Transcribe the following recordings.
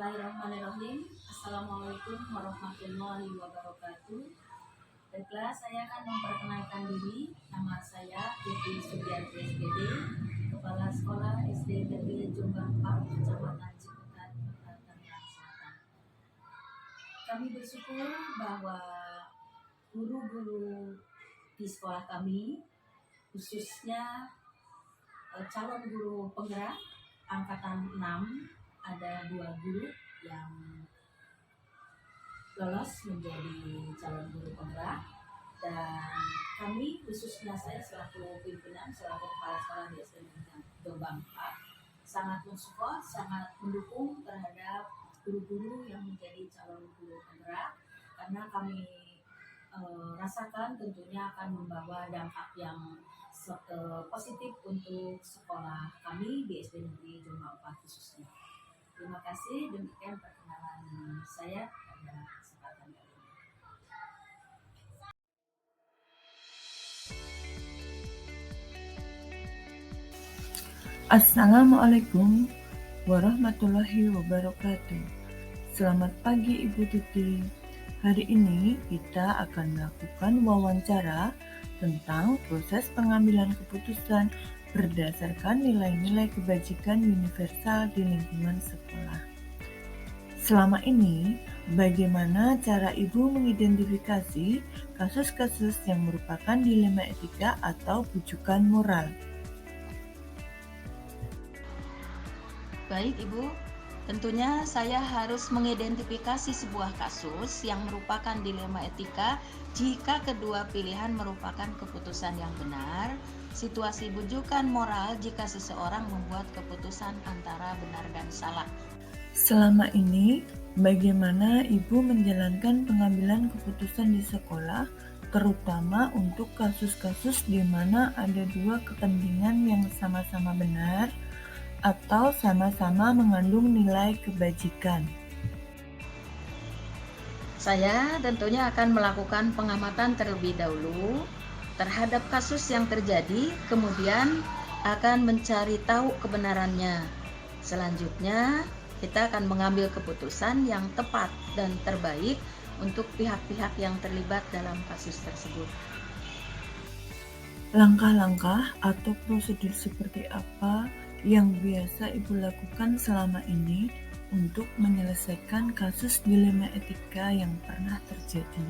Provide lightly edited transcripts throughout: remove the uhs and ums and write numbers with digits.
Bismillahirrahmanirrahim. Assalamualaikum warahmatullahi wabarakatuh. Baiklah, saya akan memperkenalkan diri. Nama saya Devi Sugiarti SPD, Kepala Sekolah SD Negeri Jombang 4, Kecamatan Ciputat, Tangerang Selatan. Kami bersyukur bahwa guru-guru di sekolah kami, khususnya calon guru penggerak angkatan 6, ada 2 guru yang lolos menjadi calon guru penggerak, dan kami khususnya saya selaku pimpinan, selaku kepala sekolah di SD Jombang 4 sangat mensupport, sangat mendukung terhadap guru-guru yang menjadi calon guru penggerak, karena kami rasakan tentunya akan membawa dampak yang positif untuk sekolah kami di SD Negeri Jombang 4 khususnya. Terima kasih, demikian perkenalan saya pada kesempatan kali ini. Assalamualaikum warahmatullahi wabarakatuh. Selamat pagi Ibu Tuti. Hari ini kita akan melakukan wawancara tentang proses pengambilan keputusan berdasarkan nilai-nilai kebajikan universal di lingkungan sekolah. Selama ini, bagaimana cara Ibu mengidentifikasi kasus-kasus yang merupakan dilema etika atau bujukan moral? Baik Ibu, tentunya saya harus mengidentifikasi sebuah kasus yang merupakan dilema etika jika kedua pilihan merupakan keputusan yang benar, situasi bujukan moral jika seseorang membuat keputusan antara benar dan salah. Selama ini, bagaimana Ibu menjalankan pengambilan keputusan di sekolah, terutama untuk kasus-kasus di mana ada 2 kepentingan yang sama-sama benar atau sama-sama mengandung nilai kebajikan? Saya tentunya akan melakukan pengamatan terlebih dahulu terhadap kasus yang terjadi, kemudian akan mencari tahu kebenarannya. Selanjutnya, kita akan mengambil keputusan yang tepat dan terbaik untuk pihak-pihak yang terlibat dalam kasus tersebut. Langkah-langkah atau prosedur seperti apa yang biasa Ibu lakukan selama ini untuk menyelesaikan kasus dilema etika yang pernah terjadi?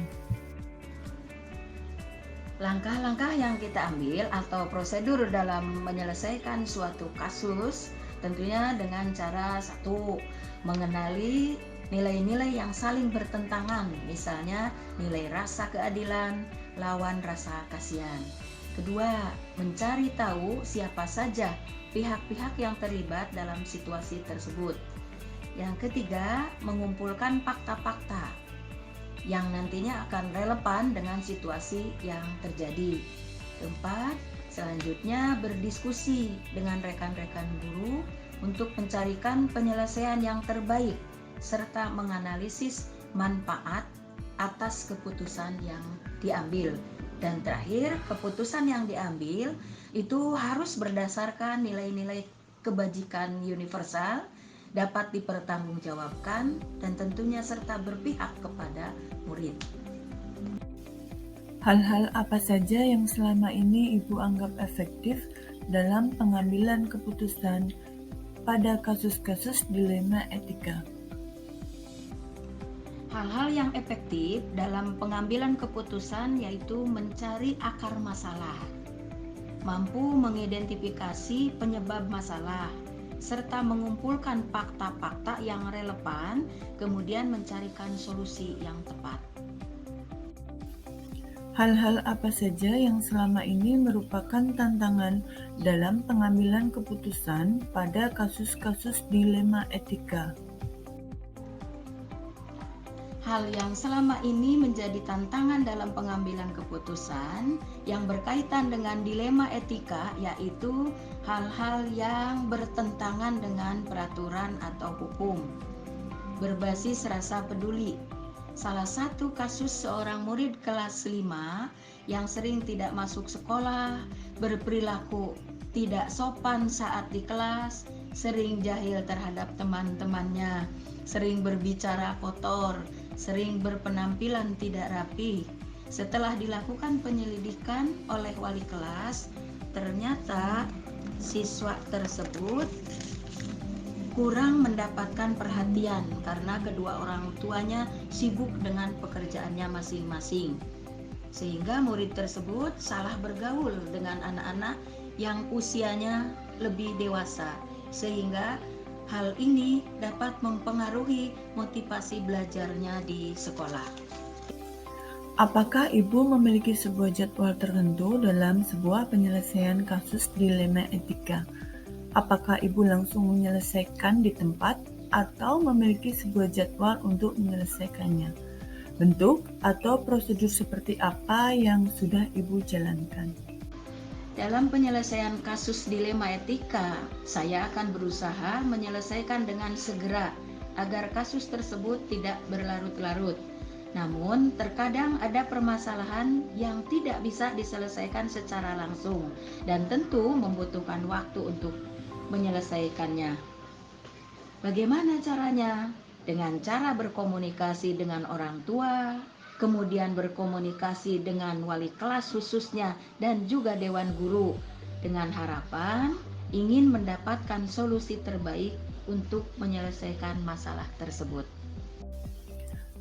Langkah-langkah yang kita ambil atau prosedur dalam menyelesaikan suatu kasus tentunya dengan cara 1, mengenali nilai-nilai yang saling bertentangan, misalnya nilai rasa keadilan lawan rasa kasihan. 2, mencari tahu siapa saja pihak-pihak yang terlibat dalam situasi tersebut. Yang 3, mengumpulkan fakta-fakta yang nantinya akan relevan dengan situasi yang terjadi. 4, selanjutnya berdiskusi dengan rekan-rekan guru untuk mencarikan penyelesaian yang terbaik serta menganalisis manfaat atas keputusan yang diambil. Dan terakhir, keputusan yang diambil itu harus berdasarkan nilai-nilai kebajikan universal, dapat dipertanggungjawabkan, dan tentunya serta berpihak kepada murid. Hal-hal apa saja yang selama ini Ibu anggap efektif dalam pengambilan keputusan pada kasus-kasus dilema etika? Hal-hal yang efektif dalam pengambilan keputusan yaitu mencari akar masalah, mampu mengidentifikasi penyebab masalah, serta mengumpulkan fakta-fakta yang relevan, kemudian mencarikan solusi yang tepat. Hal-hal apa saja yang selama ini merupakan tantangan dalam pengambilan keputusan pada kasus-kasus dilema etika? Hal yang selama ini menjadi tantangan dalam pengambilan keputusan yang berkaitan dengan dilema etika yaitu hal-hal yang bertentangan dengan peraturan atau hukum, berbasis rasa peduli. Salah satu kasus seorang murid kelas 5 yang sering tidak masuk sekolah, berperilaku tidak sopan saat di kelas, sering jahil terhadap teman-temannya, sering berbicara kotor, sering berpenampilan tidak rapi. Setelah dilakukan penyelidikan oleh wali kelas, ternyata siswa tersebut kurang mendapatkan perhatian karena kedua orang tuanya sibuk dengan pekerjaannya masing-masing. Sehingga murid tersebut salah bergaul dengan anak-anak yang usianya lebih dewasa, sehingga hal ini dapat mempengaruhi motivasi belajarnya di sekolah. Apakah Ibu memiliki sebuah jadwal tertentu dalam sebuah penyelesaian kasus dilema etika? Apakah Ibu langsung menyelesaikan di tempat atau memiliki sebuah jadwal untuk menyelesaikannya? Bentuk atau prosedur seperti apa yang sudah Ibu jalankan? Dalam penyelesaian kasus dilema etika, saya akan berusaha menyelesaikan dengan segera agar kasus tersebut tidak berlarut-larut. Namun, terkadang ada permasalahan yang tidak bisa diselesaikan secara langsung dan tentu membutuhkan waktu untuk menyelesaikannya. Bagaimana caranya? Dengan cara berkomunikasi dengan orang tua, kemudian berkomunikasi dengan wali kelas khususnya dan juga dewan guru, dengan harapan ingin mendapatkan solusi terbaik untuk menyelesaikan masalah tersebut.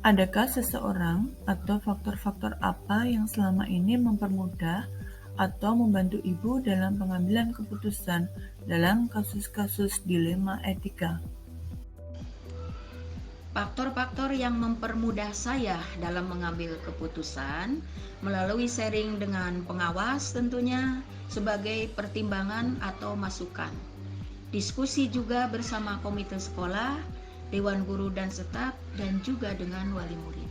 Adakah seseorang atau faktor-faktor apa yang selama ini mempermudah atau membantu Ibu dalam pengambilan keputusan dalam kasus-kasus dilema etika? Faktor-faktor yang mempermudah saya dalam mengambil keputusan melalui sharing dengan pengawas tentunya sebagai pertimbangan atau masukan. Diskusi juga bersama komite sekolah, dewan guru dan staf, dan juga dengan wali murid.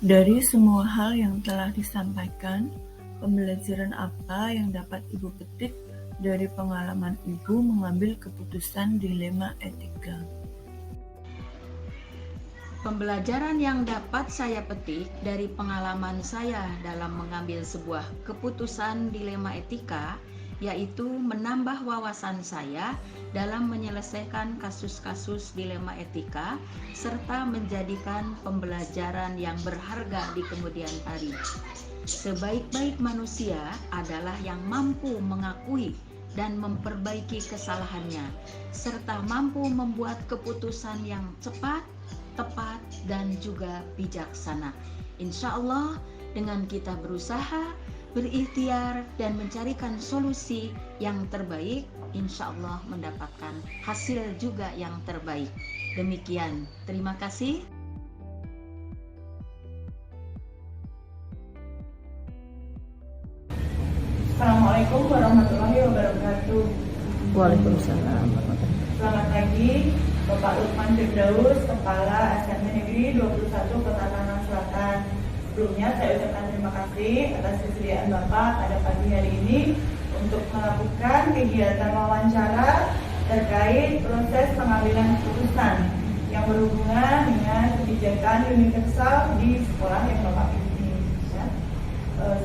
Dari semua hal yang telah disampaikan, pembelajaran apa yang dapat Ibu petik dari pengalaman Ibu mengambil keputusan dilema etika? Pembelajaran yang dapat saya petik dari pengalaman saya dalam mengambil sebuah keputusan dilema etika yaitu menambah wawasan saya dalam menyelesaikan kasus-kasus dilema etika serta menjadikan pembelajaran yang berharga di kemudian hari. Sebaik-baik manusia adalah yang mampu mengakui dan memperbaiki kesalahannya serta mampu membuat keputusan yang cepat, tepat, dan juga bijaksana. Insya Allah dengan kita berusaha, berikhtiar, dan mencarikan solusi yang terbaik, insya Allah mendapatkan hasil juga yang terbaik. Demikian, terima kasih. Assalamualaikum warahmatullahi wabarakatuh. Waalaikumsalam. Selamat pagi, Bapak Lukman Firdaus, Kepala SMP Negeri 21 Kota Tangerang Selatan. Sebelumnya saya ucapkan terima kasih atas kesediaan Bapak pada pagi hari ini untuk melakukan kegiatan wawancara terkait proses pengambilan keputusan yang berhubungan dengan kebijakan universal di sekolah yang Bapak pilih. Ya.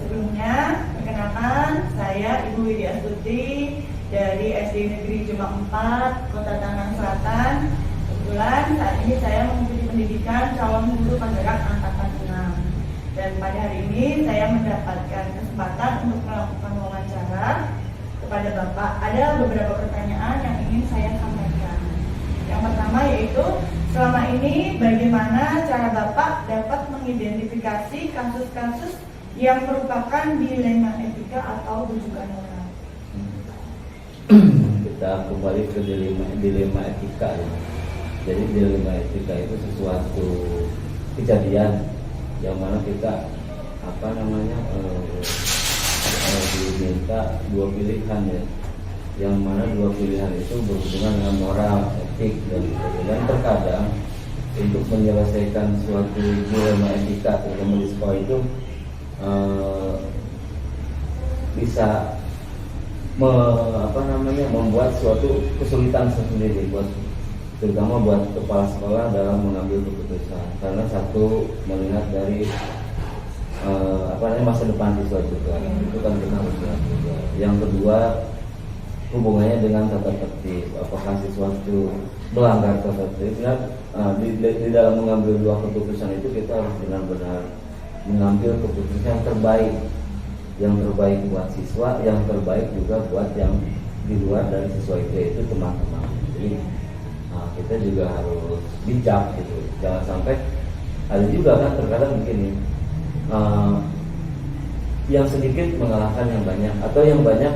Sebelumnya, perkenalkan saya Ibu Widya Astuti dari SD Negeri Jombang 4, Kota Tangerang Selatan. Kebetulan saat ini saya mengikuti pendidikan calon guru penggerak angkatan 6. Dan pada hari ini saya mendapatkan kesempatan untuk melakukan wawancara kepada Bapak. Ada beberapa pertanyaan yang ingin saya sampaikan. Yang pertama yaitu, selama ini bagaimana cara Bapak dapat mengidentifikasi kasus-kasus yang merupakan dilema etika atau rujukan moral? Kita kembali ke dilema etika ya. Jadi dilema etika itu sesuatu kejadian yang mana kita diminta dua pilihan ya, yang mana dua pilihan itu berhubungan dengan moral, etik dan terkadang untuk menyelesaikan suatu dilema etika terutama di sekolah itu bisa membuat suatu kesulitan sendiri terutama buat kepala sekolah dalam mengambil keputusan, karena satu melihat dari masa depan siswa juga, itu kan kita harus lihat juga. Yang kedua hubungannya dengan tata tertib, apakah siswa itu melanggar tata tertib. Di dalam mengambil dua keputusan itu kita harus benar-benar mengambil keputusan yang terbaik buat siswa, yang terbaik juga buat yang di luar dari siswa itu, yaitu teman-teman. Jadi kita juga harus bijak gitu, jangan sampai ada juga kan terkadang begini, yang sedikit mengalahkan yang banyak, atau yang banyak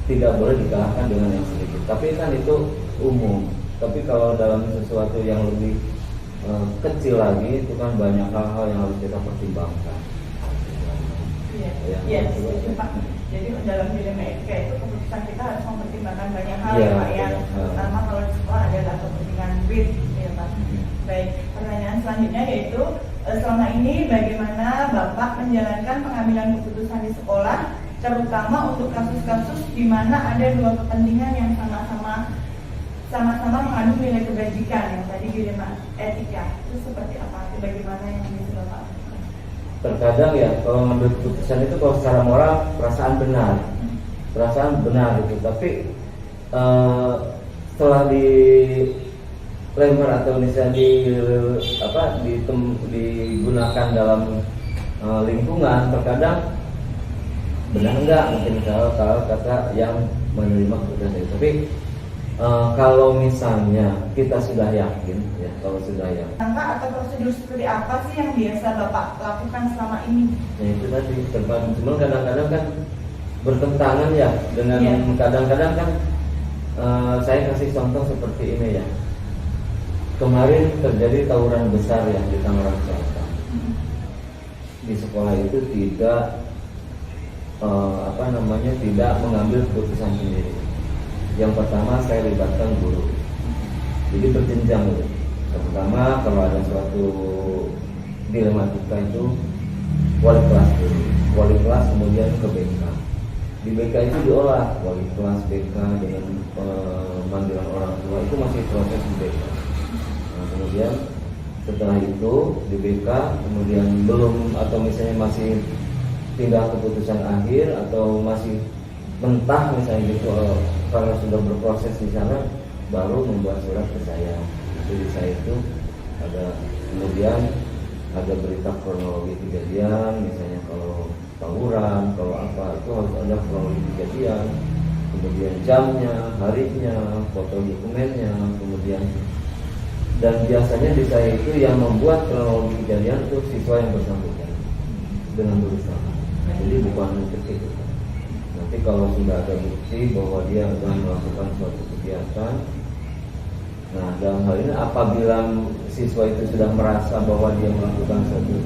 tidak boleh dikalahkan dengan yang sedikit. Tapi kan itu umum. Tapi kalau dalam sesuatu yang lebih kecil lagi, itu kan banyak hal-hal yang harus kita pertimbangkan. Iya, Pak. Jadi dalam dilema etika itu keputusan kita harus mempertimbangkan banyak hal, ya, Pak, ya. Terutama kalau di sekolah adalah kepentingan duit, ya Pak. Baik, pertanyaan selanjutnya yaitu selama ini bagaimana Bapak menjalankan pengambilan keputusan di sekolah, terutama untuk kasus-kasus di mana ada dua kepentingan yang sama-sama mengandung nilai kebajikan, yang tadi dilema etika. Itu seperti apa? Bagaimana yang bisa Bapak lakukan? Terkadang ya kalau mengambil keputusan itu kalau secara moral perasaan benar gitu, tapi setelah dilempar atau misalnya digunakan dalam lingkungan, terkadang benar enggak mungkin kalau kata yang menerima keputusan itu. Tapi kalau misalnya kita sudah yakin, ya kalau sudah yakin, Langkah atau prosedur seperti apa sih yang biasa Bapak lakukan selama ini? ya itu tadi terbantu. Cuma kadang-kadang kan bertentangan ya dengan kadang-kadang kan saya kasih contoh seperti ini ya. Kemarin terjadi tawuran besar ya di Tangerang Selatan. Di sekolah itu tidak tidak mengambil keputusan sendiri. Yang pertama saya libatkan guru. Jadi berjenjang gitu. Pertama kalau ada suatu dilematika itu wali kelas dulu. Wali kelas kemudian ke BK. Di BK itu diolah wali kelas BK dengan pemanggilan orang tua, itu masih proses di BK. Nah, kemudian setelah itu di BK kemudian belum atau misalnya masih tidak keputusan akhir atau masih mentah misalnya gitu, kalau sudah berproses di sana baru membuat surat ke saya. Jadi saya itu ada kemudian ada berita kronologi kejadian, misalnya kalau tawuran, kalau apa itu harus ada kronologi kejadian, kemudian jamnya, harinya, foto dokumennya, kemudian dan biasanya di saya itu yang membuat kronologi kejadian itu siswa yang bersangkutan dengan berusaha. Jadi bukan ketik. Nanti kalau sudah ada bukti bahwa dia akan melakukan suatu kegiatan, nah dalam hal ini apabila siswa itu sudah merasa bahwa dia melakukan suatu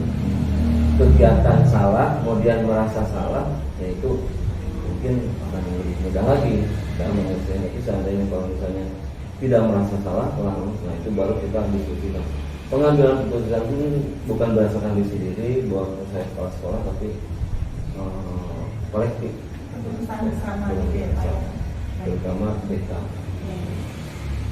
kegiatan salah, kemudian merasa salah, yaitu mungkin akan lebih mudah lagi dalam menyelesaikan itu. Seandainya kalau misalnya tidak merasa salah, nah itu baru kita diskusikan. Pengambilan keputusan ini bukan berdasarkan diri sendiri bahwa saya sekolah tapi kolektif. Keputusan bersama gitu ya Pak. Terutama BK.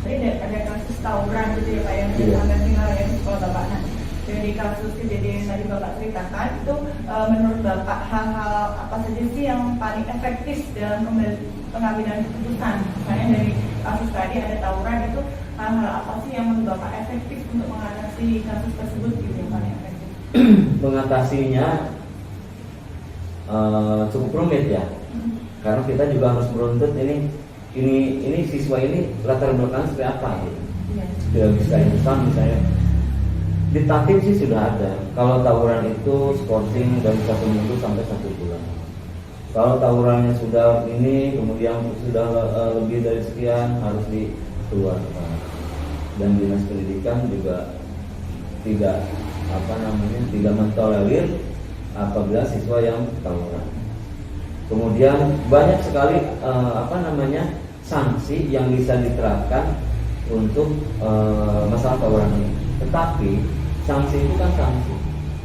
Tadi ada kasus tawuran gitu ya Pak yang sampai tinggal ya di sekolah Bapak. Nah, dari kasus kejadian yang tadi Bapak ceritakan itu menurut Bapak hal-hal apa saja sih yang paling efektif dalam pengambilan keputusan? Misalnya dari kasus tadi ada tawuran, itu hal-hal apa sih yang menurut Bapak efektif untuk mengatasi kasus tersebut gitu yang paling efektif? Mengatasinya cukup rumit ya, karena kita juga harus meruntut ini siswa ini latar belakang seperti apa gitu. Tidak bisa instan misalnya. Di Tatim sih sudah ada. Kalau tawuran itu skorsing dari 1 minggu sampai 1 bulan. Kalau tawurannya sudah ini kemudian sudah lebih dari sekian harus dikeluarkan. Dan dinas pendidikan juga tidak tidak mentolerir apabila siswa yang tawuran. Kemudian banyak sekali sanksi yang bisa diterapkan untuk masalah tawuran ini. Tetapi sanksi itu kan sanksi.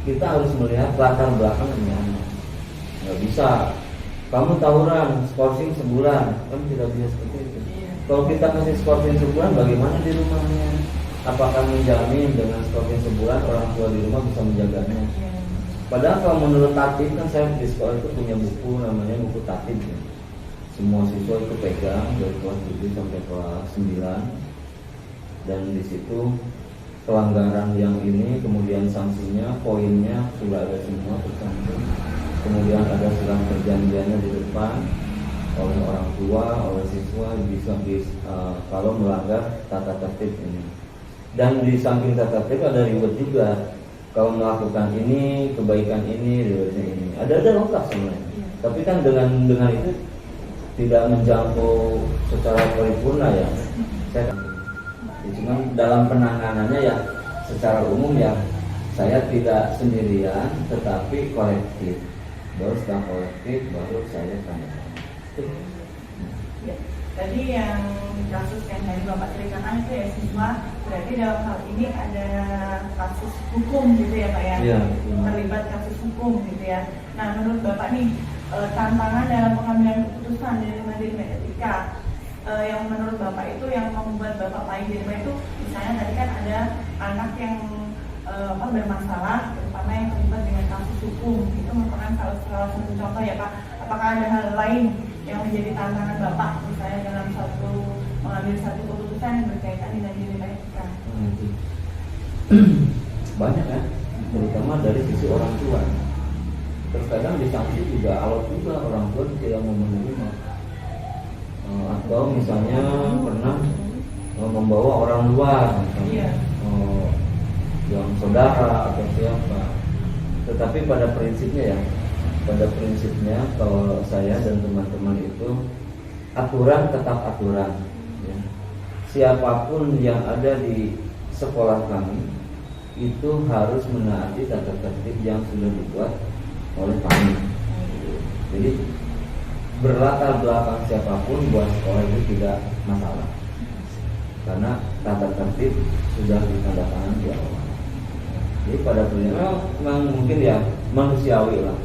Kita harus melihat latar belakangnya. Nggak bisa kamu tawuran skorsing sebulan, kan tidak bisa seperti itu. Kalau kita kasih skorsing sebulan, bagaimana di rumahnya? Apakah menjamin dengan skorsing sebulan orang tua di rumah bisa menjaganya? Padahal kalau menurut tatib kan saya di sekolah itu punya buku namanya buku tatib ya. semua siswa itu pegang dari kelas 7 sampai kelas 9, dan di situ pelanggaran yang ini kemudian sanksinya, poinnya sudah ada semua tercantum. Kemudian ada surat perjanjiannya di depan oleh orang tua, oleh siswa kalau melanggar tata tertib ini. Dan di samping tata tertib ada reward juga. Kalau melakukan ini, kebaikan ini, rewardnya ini. Ada lengkap sebenarnya. Tapi kan dengan itu tidak menjangkau secara paripurna ya. Cuma dalam penanganannya ya secara umum ya saya tidak sendirian, tetapi kolektif. Baru setelah kolektif baru saya tanya. Ya. Tadi yang kasus yang tadi Bapak ceritakan itu ya siswa, berarti dalam hal ini ada kasus hukum gitu ya Pak ya, Iya. terlibat kasus hukum gitu ya. Nah menurut Bapak nih tantangan dalam pengambilan keputusan dari majelis etika yang menurut Bapak itu yang membuat Bapak paling dilema itu, misalnya tadi kan ada anak yang bermasalah, terutama yang terlibat dengan kasus hukum, itu merupakan salah satu contoh ya Pak. Apakah ada hal lain yang menjadi tantangan Bapak misalnya dalam mengambil satu keputusan yang berkaitan dengan dilema etika? Banyak ya, terutama dari sisi orang tua. Terkadang di sanksi juga alot juga orang tua tidak mau menerima. Atau misalnya pernah membawa orang luar, misalnya yang saudara atau siapa. Tetapi pada prinsipnya kalau saya dan teman-teman itu aturan tetap aturan ya. Siapapun yang ada di sekolah kami itu harus menaati tata tertib yang sudah dibuat oleh kami. Jadi berlatar belakang siapapun buat sekolah itu tidak masalah, karena tata tertib sudah ditandatangani di awal. Jadi pada prinsipnya memang mungkin ya manusiawi lah.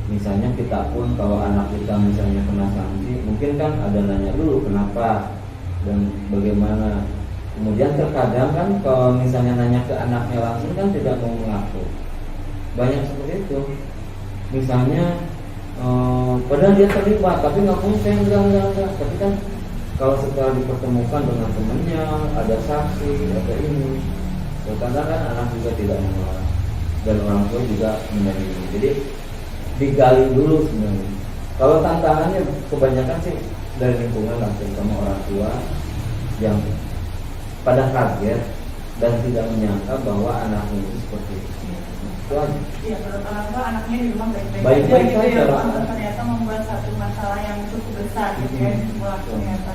Misalnya kita pun kalau anak kita misalnya kena sanksi, mungkin kan ada nanya dulu kenapa dan bagaimana. Kemudian terkadang kan kalau misalnya nanya ke anaknya langsung kan tidak mau mengaku. Banyak seperti itu. Misalnya padahal dia terlibat tapi ngaku saya enggak. Tapi kan kalau setelah dipertemukan dengan temannya, ada saksi, ada ini, terkadang kan anak juga tidak menolak dan orang tua juga menerima. Jadi digali dulu sebenarnya. Kalau tantangannya kebanyakan sih dari lingkungan langsung sama orang tua yang pada kaget dan tidak menyangka bahwa anaknya itu seperti itu. Itu aja. Iya, kalau orang tua anaknya di rumah baik-baik Baik-baik aja gitu saja, ya, Pak. ternyata membuat satu masalah yang cukup besar gitu ya di sekolah ternyata.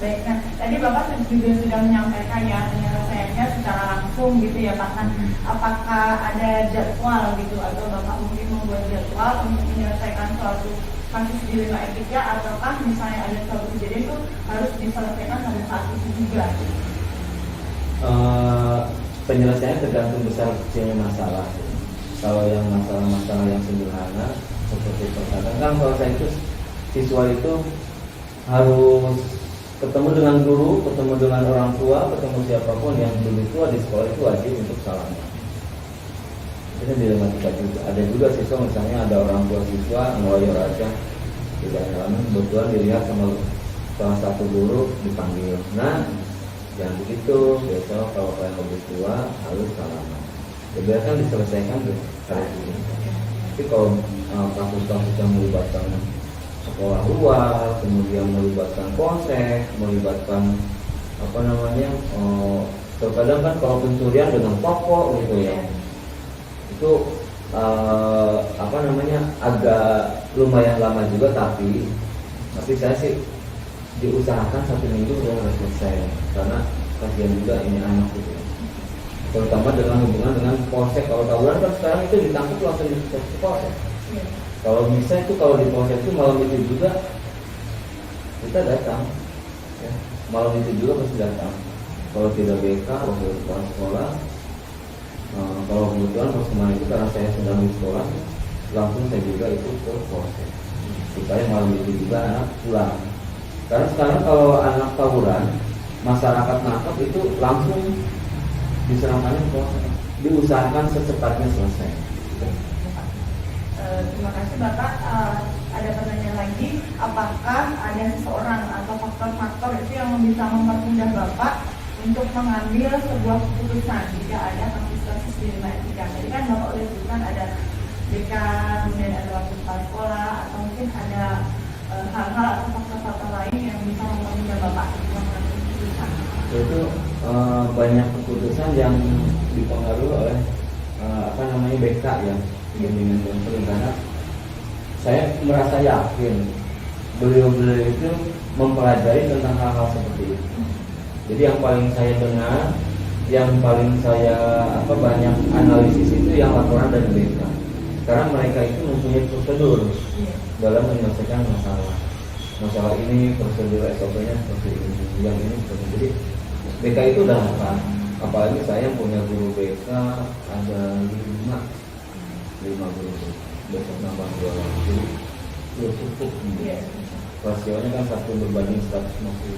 Baik, nah tadi Bapak juga sudah menyampaikan ya penyelesaiannya secara langsung gitu ya Pak. Kan apakah ada jadwal gitu atau Bapak mungkin membuat jadwal untuk menyelesaikan suatu kasus dilema etika, ataukah misalnya ada suatu kejadian itu harus diselesaikan pada saat itu juga? Penyelesaiannya tergantung besar kecilnya masalah. Kalau yang masalah-masalah yang sederhana seperti terkadang kan kalau saya itu siswa itu harus ketemu dengan guru, ketemu dengan orang tua, ketemu siapapun yang lebih tua di sekolah itu wajib untuk salaman. Itu dilematika juga. Ada juga siswa misalnya ada orang tua siswa ngeloyor aja tidak salaman, kebetulan dilihat sama salah satu guru dipanggil. Nah, jangan begitu. Besok kalau kalian lebih tua harus salaman. Ya biarkan diselesaikan tuh hari ini. Tapi kalau kasus-kasus yang melibatkan sekolah luar, kemudian melibatkan polsek, melibatkan terkadang kan kalau pencurian dengan toko gitu ya, itu agak lumayan lama juga, tapi saya sih diusahakan 1 minggu sudah selesai, karena kasihan juga ini anak gitu. Terutama dengan hubungan dengan polsek. Kalau tawuran kan sekarang itu ditangkap langsung di polsek. Kalau bisa itu kalau di polsek itu malam itu juga kita datang ya. Malam itu juga pasti datang. Kalau tidak BK waktu kepala sekolah, kalau kebetulan pas kemarin itu karena saya sedang di sekolah, langsung saya juga ikut ke polsek supaya malam itu juga anak pulang. Karena sekarang kalau anak tawuran masyarakat nangkap itu langsung diserahkan ke polsek, diusahakan secepatnya selesai. Terima kasih Bapak. Ada pertanyaan lagi, apakah ada seseorang atau faktor-faktor itu yang bisa mempermudah Bapak untuk mengambil sebuah keputusan jika ada kasus-kasus dilema etika. Tadi kan Bapak udah sebutkan ada BK, kemudian ada waktu kepala sekolah, atau mungkin ada hal-hal atau faktor-faktor lain yang bisa mempermudah Bapak untuk mengambil keputusan. Itu banyak keputusan yang dipengaruhi oleh BK ya, bimbingan konseling, karena saya merasa yakin beliau-beliau itu mempelajari tentang hal-hal seperti itu. Jadi yang paling saya dengar, yang paling saya banyak analisis itu yang laporan dari BK. Karena mereka itu mempunyai prosedur dalam menyelesaikan masalah ini, prosedur SOP-nya seperti ini, yang ini seperti ini. Jadi BK itu udah apa? Apalagi saya punya guru BK ada 5 guru, besok nambah 2 lagi, jadi cukup. Rasionya kan 1 berbanding 150.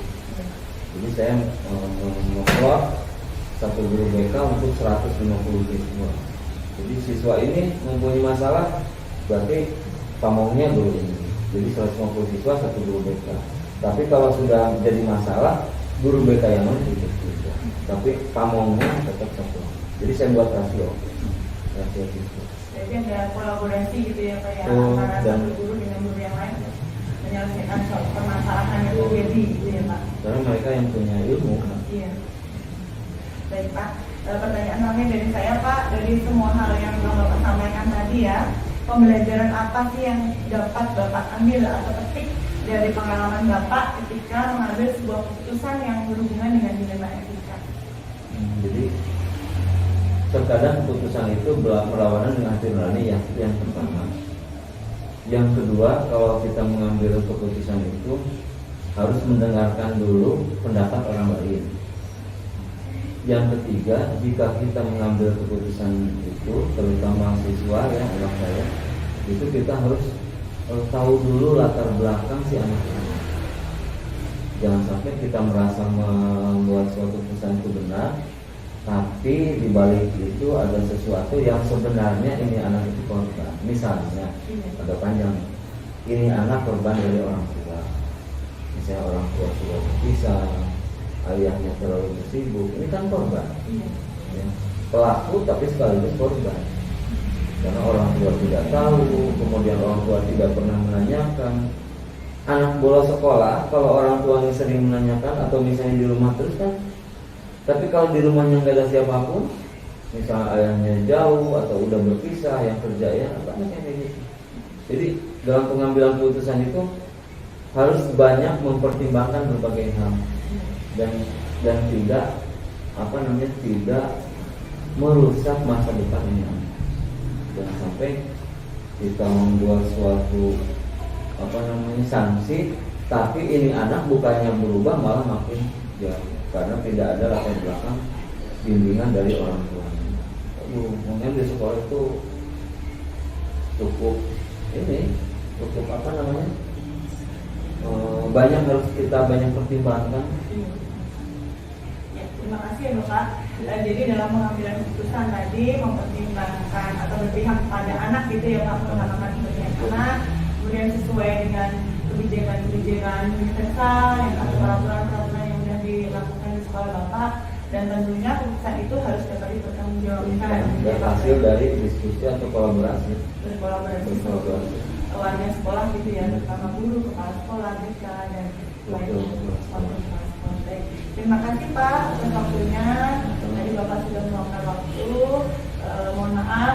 Jadi saya memplot 1 guru BK untuk 150 siswa. Jadi siswa ini mempunyai masalah, berarti pamongnya guru ini. Jadi 150 siswa 1 guru BK. Tapi kalau sudah jadi masalah, guru BK yang mana itu siswa. Tapi pamongnya tetap 1. Jadi saya buat rasio siswa. Jadi ada kolaborasi gitu ya Pak ya, antara satu guru dengan guru yang lain menyelesaikan soal permasalahan yang terjadi gitu ya Pak. Karena mereka yang punya ilmu. Iya. Baik Pak, pertanyaan lain dari saya Pak, dari semua hal yang Bapak sampaikan tadi ya, pembelajaran apa sih yang dapat Bapak ambil atau petik dari pengalaman Bapak ketika mengambil sebuah keputusan yang berhubungan dengan dilema etika? Jadi terkadang keputusan itu berlawanan dengan hati nurani ya, itu yang pertama. Yang kedua, kalau kita mengambil keputusan itu harus mendengarkan dulu pendapat orang lain. Yang ketiga, jika kita mengambil keputusan itu, terutama siswa ya, anak saya, itu kita harus tahu dulu latar belakang si anak ini. Jangan sampai kita merasa membuat suatu keputusan itu benar, tapi di balik itu ada sesuatu yang sebenarnya ini anak itu korban. Misalnya, ada panjang, ini anak korban dari orang tua. Misalnya orang tua sudah berpisah, ayahnya terlalu sibuk, ini kan korban. Ya. Pelaku tapi sekaligus korban. Karena orang tua tidak tahu, kemudian orang tua tidak pernah menanyakan. Anak bolos sekolah, kalau orang tuanya sering menanyakan atau misalnya di rumah terus kan. Tapi kalau di rumahnya nggak ada siapapun, misalnya ayahnya jauh atau udah berpisah, yang kerja ya, banyak yang kayak gitu. Jadi dalam pengambilan keputusan itu harus banyak mempertimbangkan berbagai hal dan tidak tidak merusak masa depannya. Jangan sampai kita membuat suatu sanksi, tapi ini anak bukannya berubah malah makin jauh. Karena tidak ada latar belakang bimbingan dari orang tua. Mungkin di sekolah itu cukup banyak harus kita banyak pertimbangkan. Ya, terima kasih ya Bapak. Jadi dalam pengambilan keputusan tadi mempertimbangkan atau berpihak kepada anak gitu ya Pak, mengutamakan kepentingan anak, kemudian sesuai dengan kebijakan universal yang atau peraturan-peraturan yang sudah dilakukan di sekolah Bapak, dan tentunya keputusan itu harus dapat dipertanggungjawabkan dan hasil dari diskusi atau kolaborasi warga sekolah gitu ya, terutama guru, kepala sekolah, BK dan lainnya. Terima kasih Pak atas waktunya. Tadi Bapak sudah meluangkan waktu. Mohon maaf